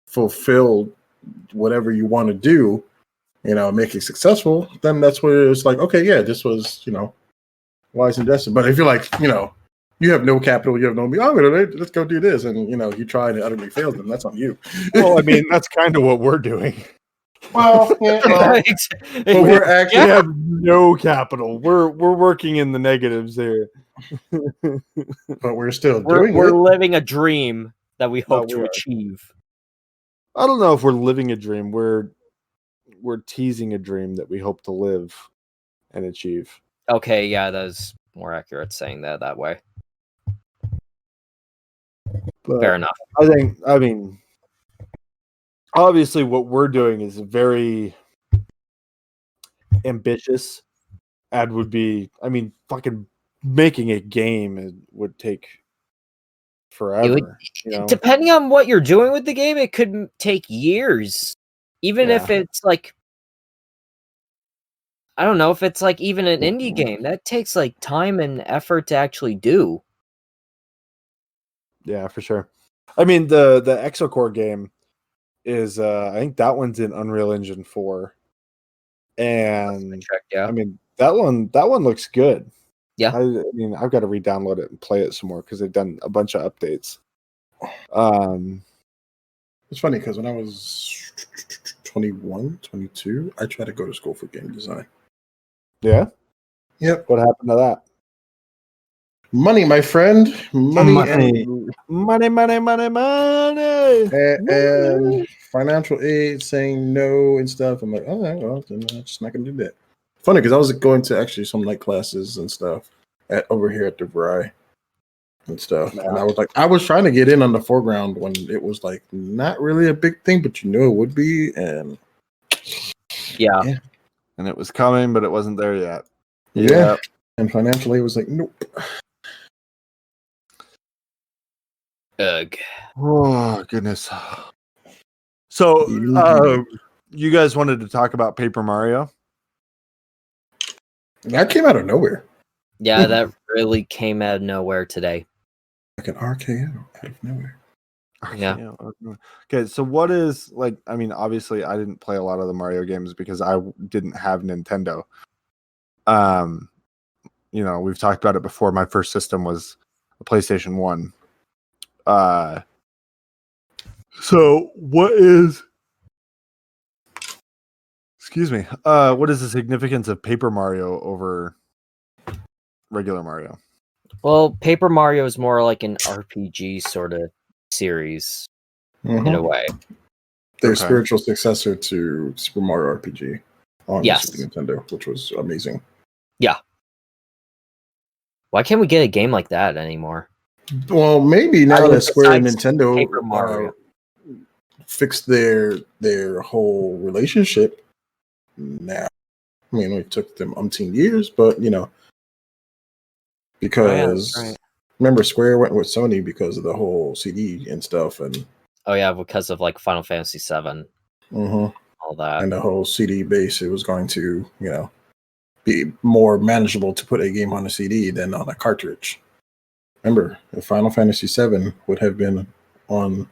fulfill whatever you want to do, make it successful, then that's where it's like, okay, yeah, this was, wise and destined. But if you're like, you have no capital, you have no, let's go do this, and you try and it utterly fails, then that's on you. Well, I mean, that's kind of what we're doing. Well, but we're actually We have no capital. We're working in the negatives there. but we're still we're doing it. living a dream that we hope we to are. achieve. I don't know if we're living a dream. We're teasing a dream that we hope to live and achieve. Okay, yeah, that's more accurate saying that way. But Fair enough. I mean, obviously what we're doing is very ambitious. And would be, I mean, fucking making a game would take forever. Depending on what you're doing with the game, it could take years. Even if it's like, I don't know, if it's like even an indie game, that takes like time and effort to actually do. Yeah, for sure. I mean, the Exocore game is, I think that one's in Unreal Engine 4. And yeah. I mean, that one looks good. Yeah. I mean, I've got to re-download it and play it some more because they've done a bunch of updates. It's funny because when I was 21, 22, I tried to go to school for game design. Yeah? Yep. What happened to that? Money, my friend. Money. And financial aid saying no and stuff. I'm like, all right, well, then I'm just not going to do that. Funny because I was going to actually some night classes and stuff over here at the Drier and stuff. Yeah. And I was trying to get in on the foreground when it was like not really a big thing, but it would be. And yeah. And it was coming, but it wasn't there yet. Yeah. And financially, it was like, nope. Ugh. Oh, goodness. So, you guys wanted to talk about Paper Mario? That came out of nowhere. Yeah, that really came out of nowhere today. Like an RKO out of nowhere. Yeah. Okay, so what is, like, I mean, obviously I didn't play a lot of the Mario games because I didn't have Nintendo. We've talked about it before. My first system was a PlayStation 1. So what is what is the significance of Paper Mario over regular Mario? Well, Paper Mario is more like an RPG sort of series in a way. Their spiritual successor to Super Mario RPG on Yes. Super Nintendo, which was amazing. Yeah. Why can't we get a game like that anymore? Well, maybe now that Square and Nintendo Paper Mario fixed their whole relationship. Now, I mean, it took them umpteen years, but because remember Square went with Sony because of the whole CD and stuff, and because of like Final Fantasy VII, all that, and the whole CD base. It was going to be more manageable to put a game on a CD than on a cartridge. Remember, if Final Fantasy VII would have been on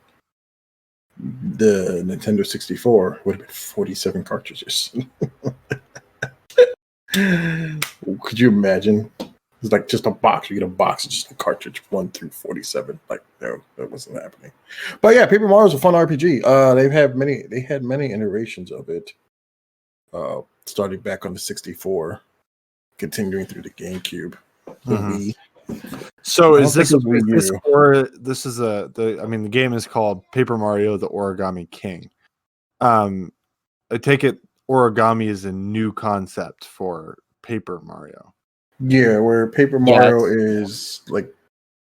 the Nintendo 64, would have been 47 cartridges. Could you imagine? It's like just a box. You get a box, just a cartridge, 1 through 47. Like, no, that wasn't happening. But yeah, Paper Mario is a fun RPG. They had many iterations of it. Starting back on the 64, continuing through the GameCube, the Wii. So is this the game is called Paper Mario: The Origami King. I take it origami is a new concept for Paper Mario. Yeah, where Paper Mario is like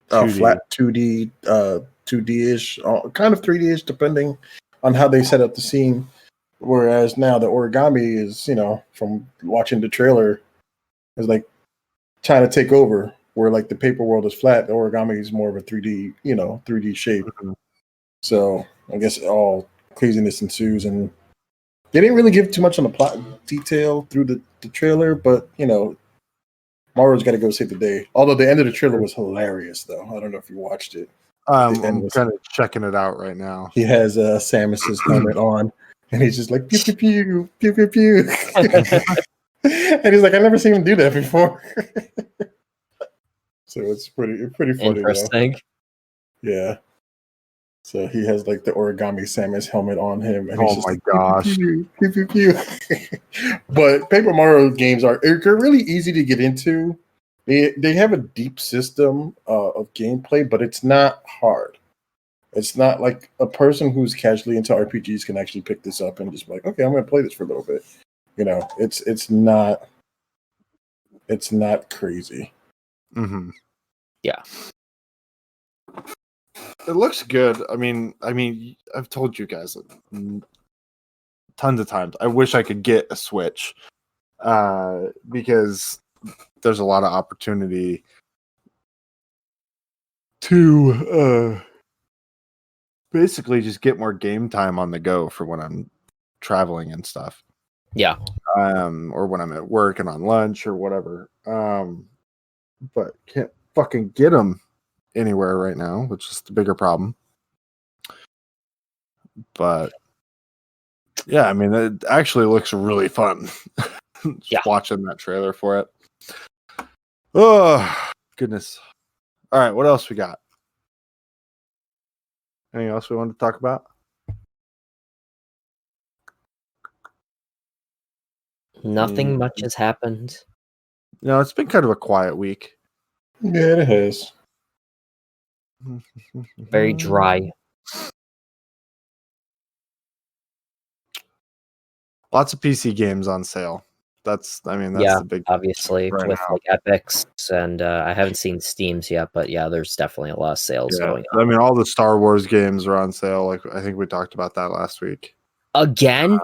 2D. Flat 2D, 2D-ish, kind of 3D-ish, depending on how they set up the scene. Whereas now the origami is, from watching the trailer, is like trying to take over. Where like the paper world is flat, the origami is more of a 3D, 3D shape. Mhm. So I guess all craziness ensues, and they didn't really give too much on the plot detail through the trailer, but Mario's got to go save the day. Although the end of the trailer was hilarious, though. I don't know if you watched it. The end I'm was, kind of checking it out right now. he has Samus's helmet on, and he's just like pew pew pew pew pew pew, and he's like, I've never seen him do that before. So it's pretty funny though. Interesting. Yeah. So he has like the origami Samus helmet on him, and he's Oh just my like gosh. pew pew pew pew pew. But Paper Mario games they're really easy to get into. They have a deep system of gameplay, but it's not hard. It's not like a person who's casually into RPGs can actually pick this up and just be like, okay, I'm going to play this for a little bit. It's not crazy. Mm-hmm. Yeah. It looks good. I mean, I've told you guys tons of times. I wish I could get a Switch because there's a lot of opportunity to basically just get more game time on the go for when I'm traveling and stuff. Yeah. Or when I'm at work and on lunch or whatever. But can't fucking get them anywhere right now, which is the bigger problem. But yeah, I mean, it actually looks really fun. Just Yeah. watching that trailer for it. Oh goodness! All right, what else we got? Anything else we wanted to talk about? Nothing much has happened. No, it's been kind of a quiet week. Yeah, it has. Very dry. Lots of PC games on sale. That's Yeah, the big obviously right with now. like Epics, and I haven't seen Steam's yet, but yeah, there's definitely a lot of sales Yeah, going on. I mean, all the Star Wars games are on sale. Like I think we talked about that last week. Again?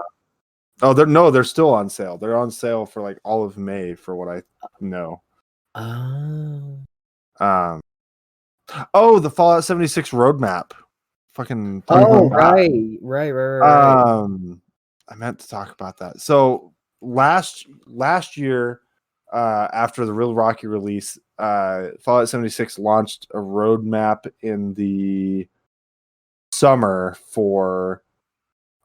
They're still on sale. They're on sale for like all of May, for what I know. Oh. The Fallout 76 roadmap. Fucking talk Oh, about that. right. I meant to talk about that. So last year, after the Real Rocky release, Fallout 76 launched a roadmap in the summer for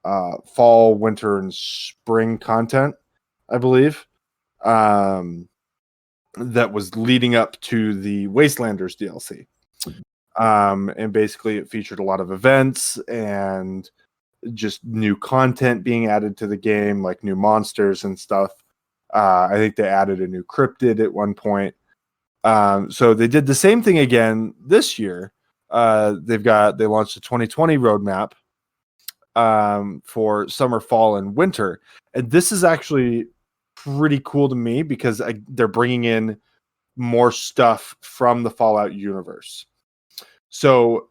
fall, winter, and spring content, I believe. That was leading up to the Wastelanders DLC. And basically it featured a lot of events and just new content being added to the game, like new monsters and stuff. I think they added a new cryptid at one point. So they did the same thing again this year. They launched a 2020 roadmap for summer, fall, and winter. And this is actually pretty cool to me because they're bringing in more stuff from the Fallout universe. So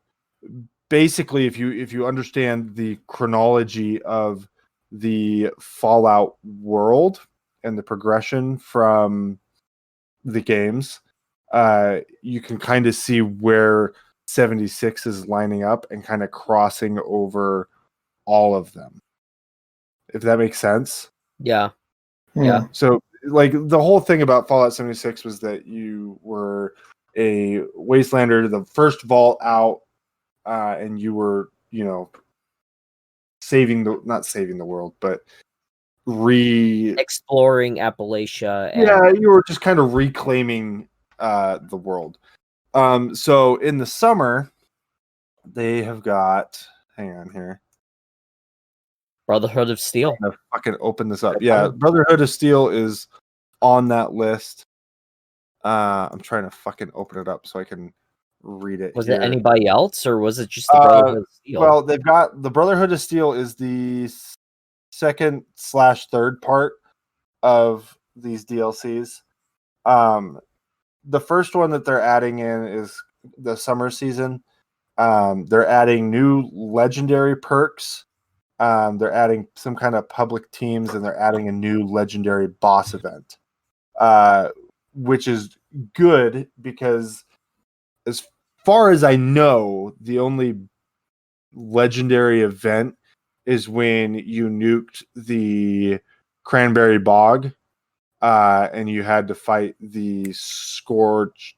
basically, if you understand the chronology of the Fallout world and the progression from the games, you can kind of see where 76 is lining up and kind of crossing over all of them. If that makes sense. Yeah. Hmm. Yeah. So like the whole thing about Fallout 76 was that you were a Wastelander, the first vault out, and you were, not saving the world, but Exploring Appalachia and you were just kind of reclaiming the world. So in the summer, they have got, hang on here. Brotherhood of Steel. I'm gonna fucking open this up. Yeah, Brotherhood of Steel is on that list. I'm trying to fucking open it up so I can read it. Was here. it anybody else, or was it just the Brotherhood of Steel? Well, they've got the Brotherhood of Steel is the second/third part of these DLCs. The first one that they're adding in is the summer season. They're adding new legendary perks They're adding some kind of public teams, and they're adding a new legendary boss event, which is good because, as far as I know, the only legendary event is when you nuked the Cranberry Bog, and you had to fight the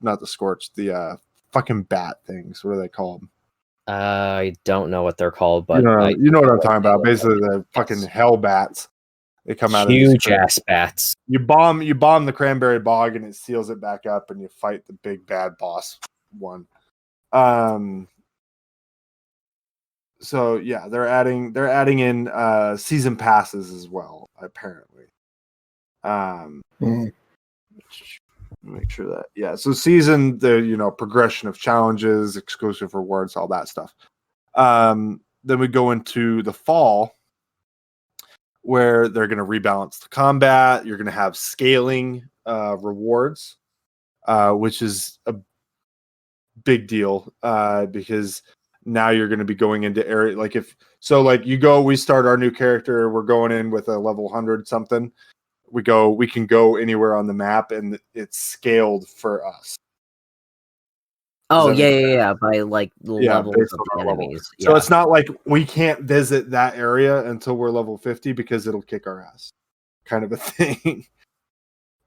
not the Scorch, the fucking bat things. What are they called? I don't know what they're called, but You know what I'm talking they about. look Basically, like. the fucking hell bats. They come out of Huge ass bats. You bomb the Cranberry Bog, and it seals it back up, and you fight the big bad boss one. So yeah, they're adding in season passes as well, apparently. Make sure that so season, the progression of challenges, exclusive rewards, all that stuff. Then we go into the fall, where they're going to rebalance the combat. You're going to have scaling rewards, which is a big deal, because now you're going to be going into area we start our new character, we're going in with a level 100 something. We can go anywhere on the map, and it's scaled for us. Oh yeah. By like the levels based of on the our level. enemies. So it's not like we can't visit that area until we're level 50 because it'll kick our ass, kind of a thing.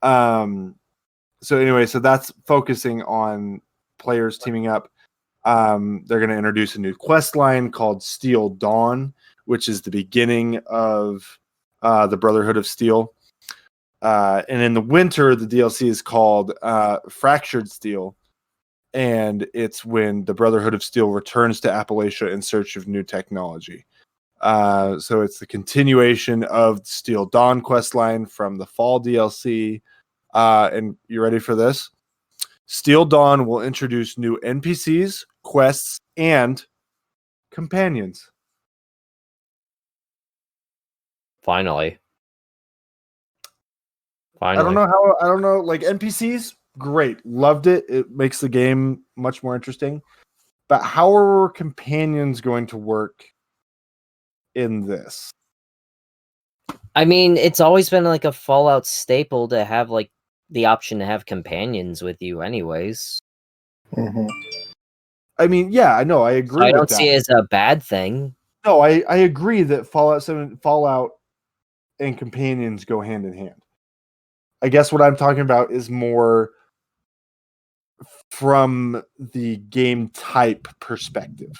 So anyway, so that's focusing on players teaming up. They're going to introduce a new quest line called Steel Dawn, which is the beginning of the Brotherhood of Steel. And in the winter, the DLC is called Fractured Steel. And it's when the Brotherhood of Steel returns to Appalachia in search of new technology. So it's the continuation of the Steel Dawn questline from the fall DLC. And you ready for this? Steel Dawn will introduce new NPCs, quests, and companions. Finally. I don't know. Like, NPCs, great. Loved it. It makes the game much more interesting. But how are companions going to work in this? I mean, it's always been like a Fallout staple to have like the option to have companions with you anyways. Mm-hmm. I mean, yeah, I know. I agree So I with don't that. see it as a bad thing. No, I agree that Fallout and companions go hand in hand. I guess what I'm talking about is more from the game type perspective,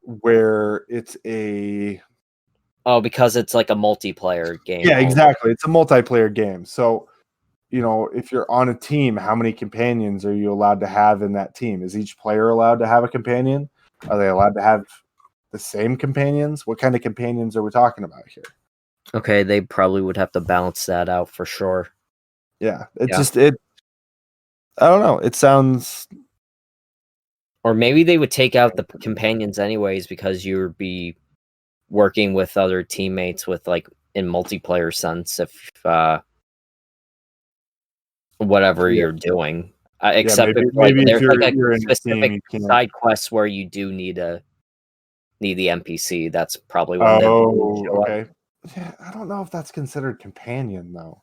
where it's a... Oh, because it's like a multiplayer game. Yeah, exactly. It's a multiplayer game. So, if you're on a team, how many companions are you allowed to have in that team? Is each player allowed to have a companion? Are they allowed to have the same companions? What kind of companions are we talking about here? Okay, they probably would have to balance that out for sure. Yeah, I don't know. It sounds... Or maybe they would take out the companions anyways because you'd be working with other teammates with like in multiplayer sense if whatever you're doing. Except maybe if there's you're in a specific team, you can't... side quests where you do need the NPC. That's probably when okay. Yeah, I don't know if that's considered companion though.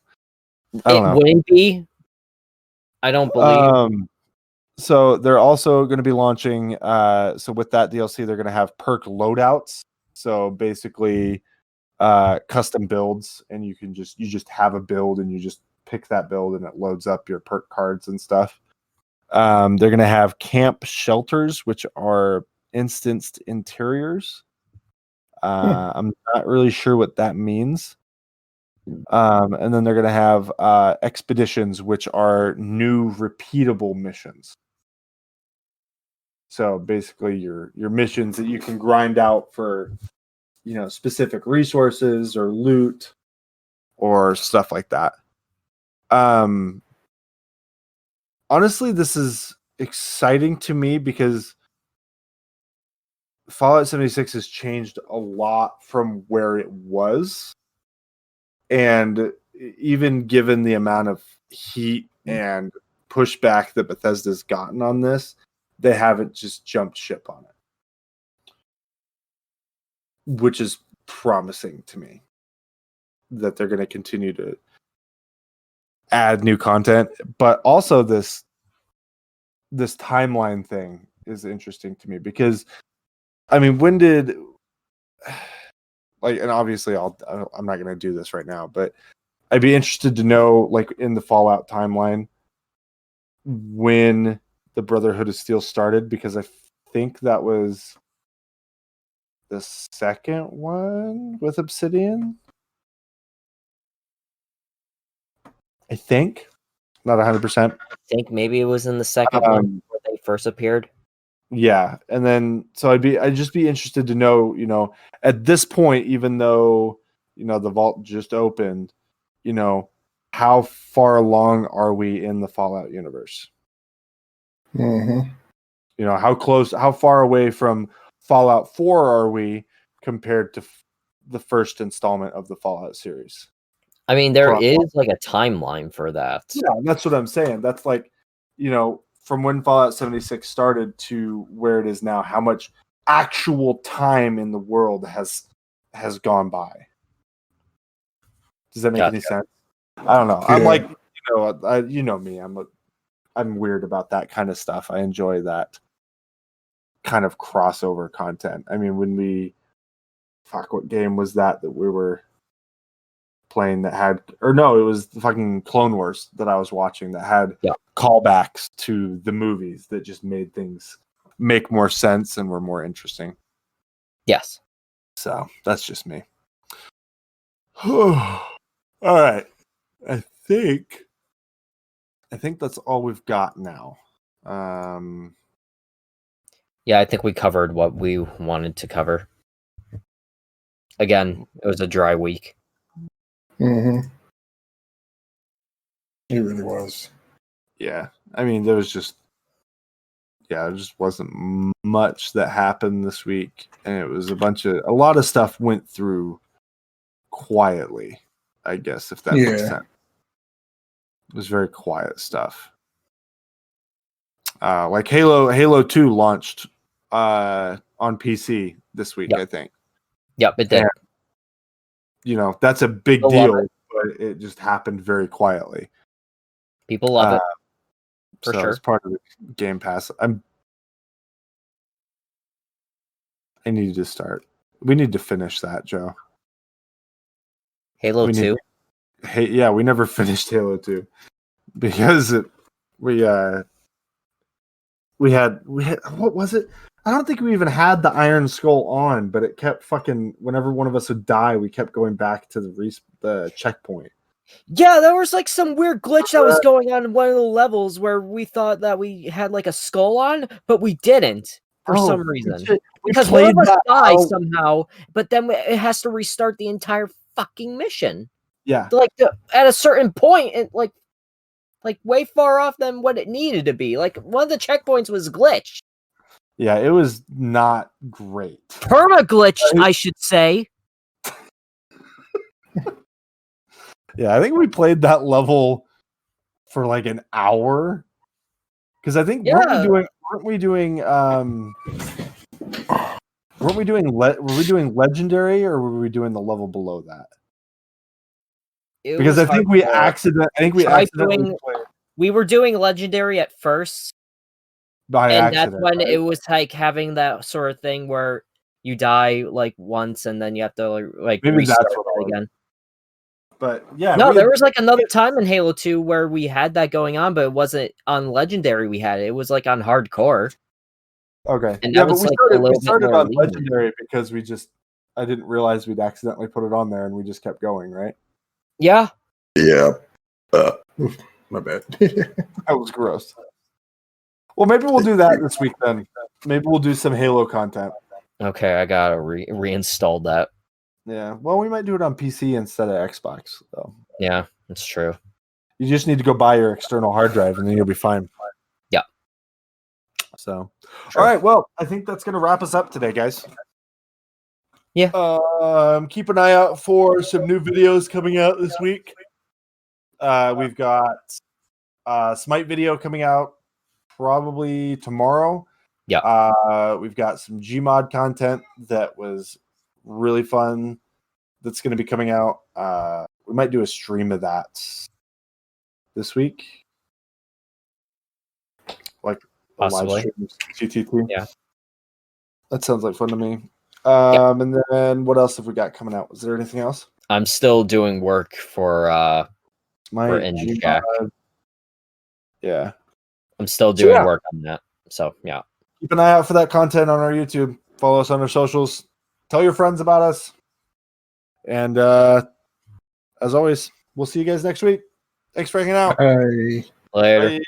It wouldn't be. I don't believe. So they're also going to be launching. So with that DLC, they're going to have perk loadouts. So basically, custom builds, and you just have a build, and you just pick that build, and it loads up your perk cards and stuff. They're going to have camp shelters, which are instanced interiors. I'm not really sure what that means. And then they're going to have expeditions, which are new repeatable missions. So basically, your missions that you can grind out for, specific resources or loot or stuff like that. Honestly, this is exciting to me because Fallout 76 has changed a lot from where it was. And even given the amount of heat and pushback that Bethesda's gotten on this, they haven't just jumped ship on it, which is promising to me that they're going to continue to add new content, but also this timeline thing is interesting to me because I mean, when did like, and obviously I'm not going to do this right now, but I'd be interested to know, like, in the Fallout timeline, when the Brotherhood of Steel started, because I think that was the second one with Obsidian. I think, not 100%. I think maybe it was in the second one where they first appeared. Yeah, and then so I'd just be interested to know, you know, at this point, even though, you know, the vault just opened, you know, how far along are we in the Fallout universe? Mm-hmm. You know, how far away from Fallout 4 are we compared to the first installment of the Fallout series? I mean, there is like a timeline for that. Yeah, that's what I'm saying. That's like, you know, from when Fallout 76 started to where it is now, how much actual time in the world has gone by. Does that make any sense? I don't know. Yeah. I'm like, you know me. I'm weird about that kind of stuff. I enjoy that kind of crossover content. I mean, what game was that we were playing that had, or no, it was the fucking Clone Wars that I was watching that had callbacks to the movies that just made things make more sense and were more interesting. Yes. So that's just me. All right. I think that's all we've got now. Yeah, I think we covered what we wanted to cover. Again, it was a dry week. Mm-hmm. It really was. Yeah. I mean, there just wasn't much that happened this week. And it was a lot of stuff went through quietly, I guess, if that makes sense. It was very quiet stuff. Like Halo 2 launched on PC this week, I think. Yep, it did. And, you know, that's a big deal, but it just happened very quietly. People love it. For so sure. It's part of the Game Pass. I need to start. We need to finish that, Joe. Halo 2? Yeah, we never finished Halo 2 because we had what was it? I don't think we even had the Iron Skull on, but it kept fucking, whenever one of us would die, we kept going back to the checkpoint. Yeah, there was like some weird glitch that was going on in one of the levels where we thought that we had like a skull on, but we didn't for some reason. Because one of us died somehow, but then it has to restart the entire fucking mission. Yeah. Like at a certain point, it like way far off than what it needed to be. Like one of the checkpoints was glitched. Yeah, it was not great. Perma-glitched, I should say. Yeah, I think we played that level for like an hour. Because I think were we doing legendary, or were we doing the level below that? Because I think we accidentally played. We were doing legendary at first. By and accident, that's when right? it was like having that sort of thing where you die like once and then you have to like Maybe restart that's what it again. But yeah, no, there was like another time in Halo 2 where we had that going on, but it wasn't on legendary. We had it; it was like on hardcore. Okay, and yeah, that was but like we started on legendary because I didn't realize we'd accidentally put it on there, and we just kept going, right? Yeah. Yeah. My bad. That was gross. Well, maybe we'll do that this week then. Maybe we'll do some Halo content. Okay, I gotta reinstall that. Yeah. Well, we might do it on PC instead of Xbox, though. Yeah, that's true. You just need to go buy your external hard drive, and then you'll be fine. Yeah. So, all right. Well, I think that's going to wrap us up today, guys. Yeah. Keep an eye out for some new videos coming out this week. We've got Smite video coming out probably tomorrow. Yeah. We've got some Gmod content that was really fun that's going to be coming out. We might do a stream of that this week, like a Possibly. live stream of CTT. Yeah. That sounds like fun to me. Yep. And then what else have we got coming out? Was there anything else? I'm still doing work for My Engine Jack. Yeah. I'm still So, doing yeah. work on that. So yeah. Keep an eye out for that content on our YouTube. Follow us on our socials. Tell your friends about us. And as always, we'll see you guys next week. Thanks for hanging out. Hey. Later. Bye.